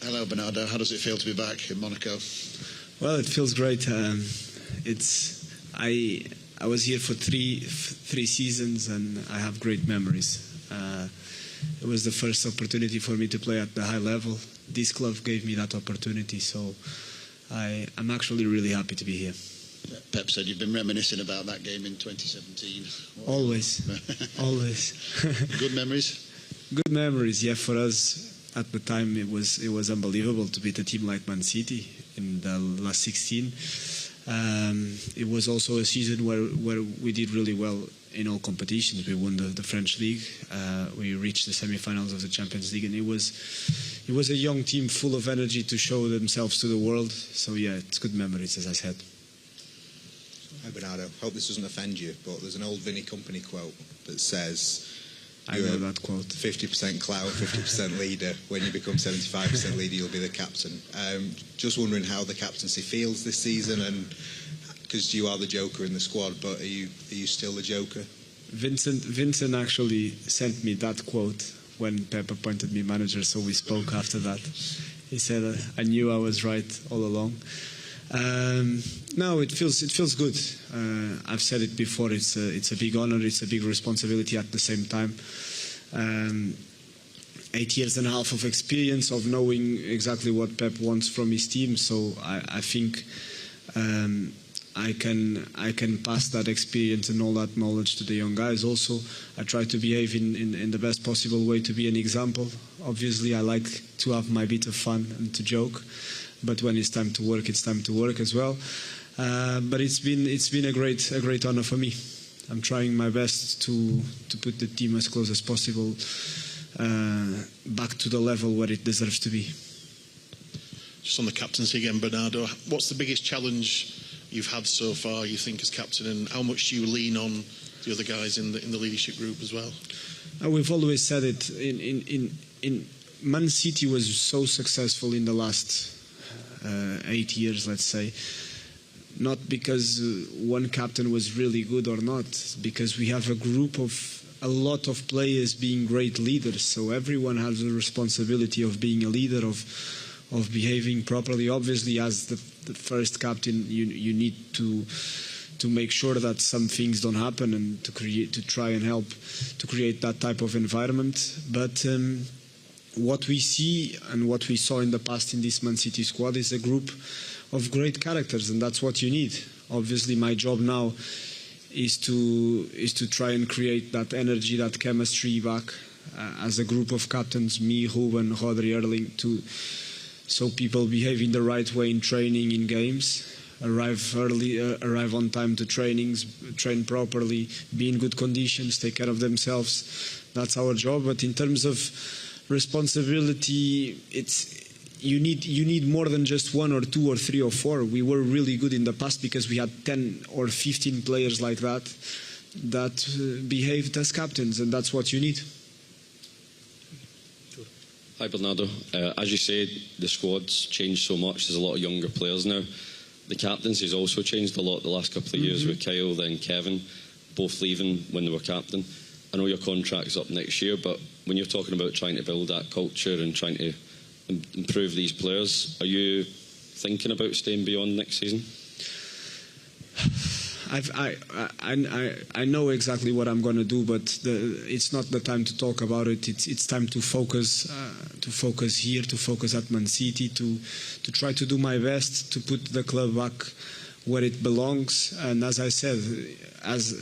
Hello, Bernardo. How does it feel to be back in Monaco? Well, it feels great. I was here for three seasons, and I have great memories. It was the first opportunity for me to play at the high level. This club gave me that opportunity, so I'm actually really happy to be here. Pep said you've been reminiscing about that game in 2017. Always. Good memories? Good memories, yeah. For us at the time, it was unbelievable to beat a team like Man City in the last 16. It was also a season where we did really well in all competitions. We won the French League. We reached the semi-finals of the Champions League, and it was a young team full of energy to show themselves to the world. So yeah, it's good memories, as I said. Hi Bernardo, hope this doesn't offend you, but there's an old Vinny Company quote that says, I know that quote. 50% clout, 50% leader. When you become 75% leader, you'll be the captain. Just wondering how the captaincy feels this season, and because you are the joker in the squad, but are you still the joker? Vincent actually sent me that quote when Pep appointed me manager, so we spoke after that. He said, I knew I was right all along. No, it feels good. I've said it before. It's a big honor. It's a big responsibility at the same time. 8 years and a half of experience of knowing exactly what Pep wants from his team. So I think I can pass that experience and all that knowledge to the young guys. Also, I try to behave in the best possible way to be an example. Obviously, I like to have my bit of fun and to joke. But when it's time to work as well. But it's been a great honor for me. I'm trying my best to put the team as close as possible back to the level where it deserves to be. Just on the captaincy again, Bernardo, what's the biggest challenge you've had so far, you think, as captain, and how much do you lean on the other guys in the leadership group as well? We've always said it. In Man City was so successful in the last 8 years, let's say, not because one captain was really good or not, because we have a lot of players being great leaders, so everyone has the responsibility of being a leader, of behaving properly. Obviously, as the first captain, you need to make sure that some things don't happen and to try and help to create that type of environment. But what we see and what we saw in the past in this Man City squad is a group of great characters, and that's what you need. Obviously, my job now is to try and create that energy, that chemistry back as a group of captains, me, Ruben, Rodri, Erling, so people behave in the right way in training, in games, arrive early, arrive on time to trainings, train properly, be in good conditions, take care of themselves. That's our job. But in terms of responsibility, you need more than just 1 or 2 or 3 or 4. We were really good in the past because we had 10 or 15 players like that behaved as captains, and that's what you need. Hi Bernardo, as you said, the squad's changed so much. There's a lot of younger players now. The captaincy's also changed a lot the last couple of years with Kyle, then Kevin, both leaving when they were captain. I know your contract's up next year, but when you're talking about trying to build that culture and trying to improve these players, are you thinking about staying beyond next season? I know exactly what I'm going to do, but it's not the time to talk about it. It's time to focus here, to focus at Man City, to try to do my best to put the club back where it belongs. And as I said, as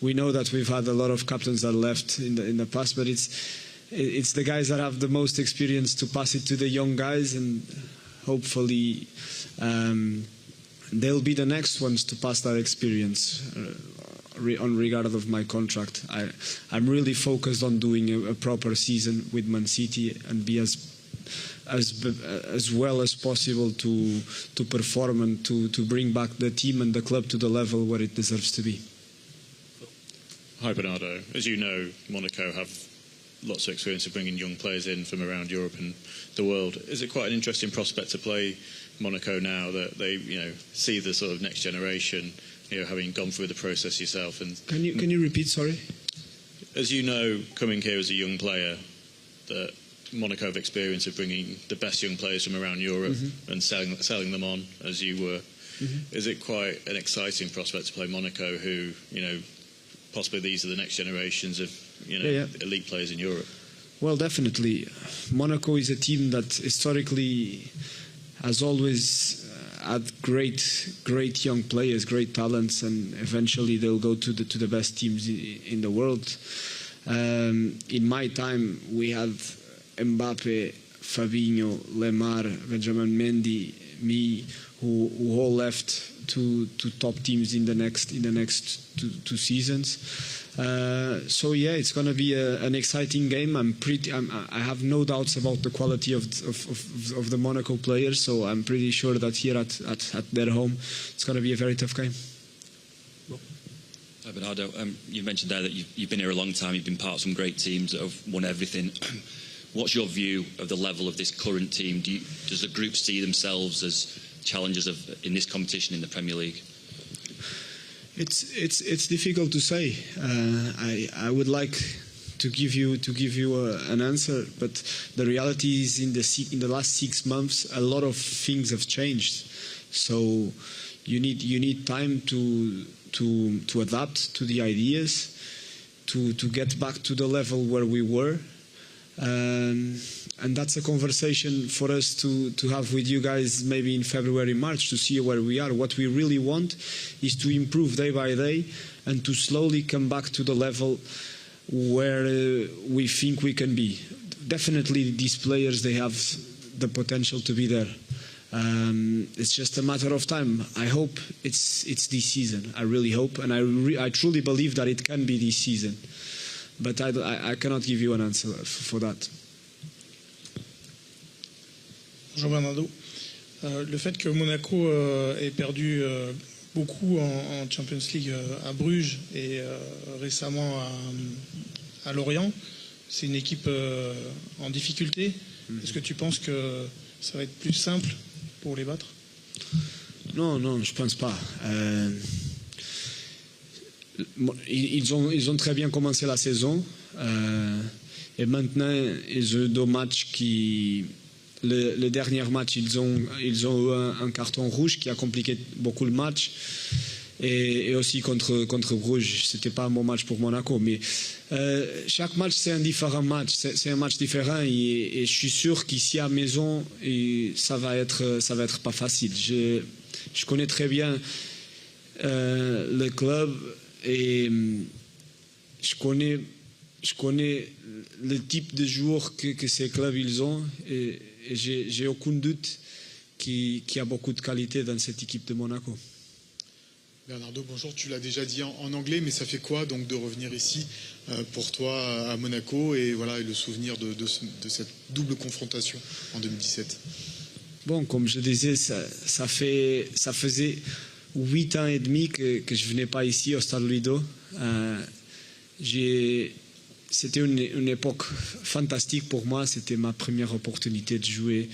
we know that we've had a lot of captains that left in the past, but it's the guys that have the most experience to pass it to the young guys, and hopefully they'll be the next ones to pass that experience on regard of my contract. I'm really focused on doing a proper season with Man City and be as well as possible to perform and to bring back the team and the club to the level where it deserves to be. Hi Bernardo, as you know, Monaco have lots of experience of bringing young players in from around Europe and the world. Is it quite an interesting prospect to play Monaco now that they, see the sort of next generation, having gone through the process yourself? And can you repeat? Sorry. As you know, coming here as a young player, that Monaco have experience of bringing the best young players from around Europe and selling them on, as you were. Is it quite an exciting prospect to play Monaco, who, possibly these are the next generations of, elite players in Europe? Well, definitely. Monaco is a team that historically has always had great young players, great talents, and eventually they'll go to the best teams in the world. In my time, we had Mbappe, Fabinho, Lemar, Benjamin Mendy, me, who all left to top teams in the next two seasons. So yeah, it's going to be an exciting game. I have no doubts about the quality of the Monaco players. So I'm pretty sure that here at their home, it's going to be a very tough game. Hi Bernardo, you mentioned there that you've been here a long time. You've been part of some great teams that have won everything. What's your view of the level of this current team? Does the group see themselves as challengers in this competition in the Premier League? It's difficult to say. I would like to give you an answer, but the reality is in the last 6 months a lot of things have changed. So you need time to adapt to the ideas, to get back to the level where we were. And that's a conversation for us to have with you guys maybe in February, March, to see where we are. What we really want is to improve day by day and to slowly come back to the level where we think we can be. Definitely these players, they have the potential to be there. It's just a matter of time. I hope it's this season. I really hope, and I truly believe that it can be this season. But I cannot give you an answer for that. Bonjour Bernardo. Le fait que Monaco ait perdu beaucoup en Champions League à Bruges et récemment à Lorient, c'est une équipe en difficulté. Est-ce que tu penses que ça va être plus simple pour les battre? Non, je ne pense pas. Ils ont très bien commencé la saison et maintenant ils ont 2 matchs qui... Le dernier match, ils ont eu un carton rouge qui a compliqué beaucoup le match et aussi contre Bruges. C'était pas un bon match pour Monaco, mais chaque match c'est un différent match, c'est un match différent et je suis sûr qu'ici à maison ça va être pas facile. Je connais très bien le club et je connais le type de joueurs que ces clubs ils ont et j'ai aucun doute qu'il y a beaucoup de qualité dans cette équipe de Monaco. Bernardo, bonjour, tu l'as déjà dit en anglais, mais ça fait quoi donc de revenir ici pour toi à Monaco et le souvenir de cette double confrontation en 2017? Bon, comme je disais, ça faisait 8 ans et demi que je venais pas ici au Stade Lido. C'était une époque fantastique pour moi. C'était ma première opportunité de jouer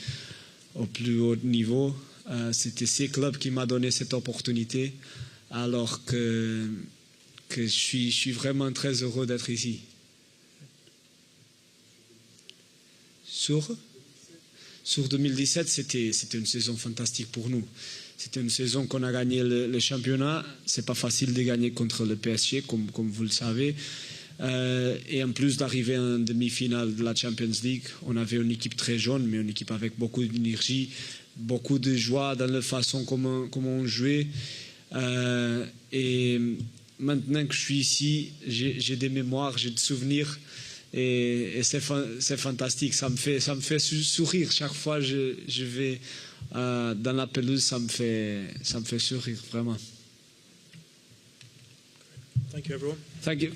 au plus haut niveau. C'était ces clubs qui m'ont donné cette opportunité. Alors que je suis vraiment très heureux d'être ici. Sur 2017, c'était une saison fantastique pour nous. C'était une saison qu'on a gagné le championnat. C'est pas facile de gagner contre le PSG, comme vous le savez. Et en plus d'arriver en demi-finale de la Champions League, on avait une équipe très jeune, mais une équipe avec beaucoup d'énergie, beaucoup de joie dans la façon comment on jouait. Et maintenant que je suis ici, j'ai des mémoires, j'ai des souvenirs, et c'est fantastique. Ça me fait sourire chaque fois que je vais dans la pelouse. Ça me fait sourire vraiment. Thank you everyone. Thank you.